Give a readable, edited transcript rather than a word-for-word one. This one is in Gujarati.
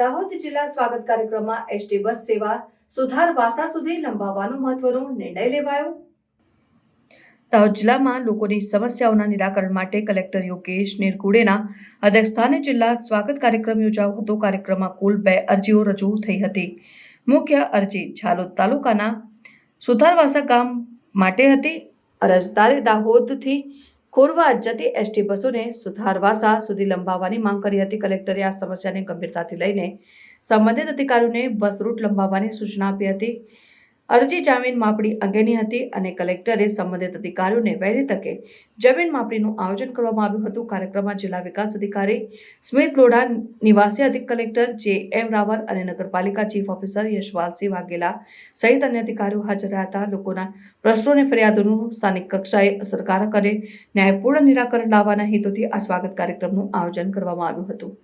દાહોદ જિલ્લા સ્વાગત કાર્યક્રમમાં એસટી બસ સેવા સુધારવાસા સુધી લંબાવવાનો મહત્વનો નિર્ણય લેવાયો. દાહોદ જિલ્લામાં લોકોની સમસ્યાઓના નિરાકરણ માટે કલેક્ટર યોગેશ નિરગુડેના અધ્યક્ષસ્થાને જિલ્લા સ્વાગત કાર્યક્રમ યોજાયો હતો. કાર્યક્રમમાં કુલ 2 અરજીઓ રજૂ થઈ હતી. મુખ્ય અરજી ઝાલોદ તાલુકાના સુધારવાસા ગામ માટે હતી. અરજદારે દાહોદથી ખોરવા જતી એસટી બસોને સુધારવાસા સુધી લંબાવવાની માંગ કરી હતી. કલેક્ટરે આ સમસ્યાને ગંભીરતાથી લઈને સંબંધિત અધિકારીઓને બસ રૂટ લંબાવવાની સૂચના આપી હતી. અરજી જમીન માપણી અંગેની હતી અને કલેક્ટરે સંબંધિત અધિકારીઓને વહેલી તકે જમીન માપણીનું આયોજન કરવામાં આવ્યું હતું. કાર્યક્રમમાં જિલ્લા વિકાસ અધિકારી સ્મિત લોઢા, નિવાસી અધિક કલેક્ટર જે.એમ. રાવલ અને નગરપાલિકા ચીફ ઓફિસર યશવાલસિંહ વાઘેલા સહિત અન્ય અધિકારીઓ હાજર રહ્યા હતા. લોકોના પ્રશ્નો અને ફરિયાદોનું સ્થાનિક કક્ષાએ અસરકારક અને ન્યાયપૂર્ણ નિરાકરણ લાવવાના હેતુથી આ સ્વાગત કાર્યક્રમનું આયોજન કરવામાં આવ્યું હતું.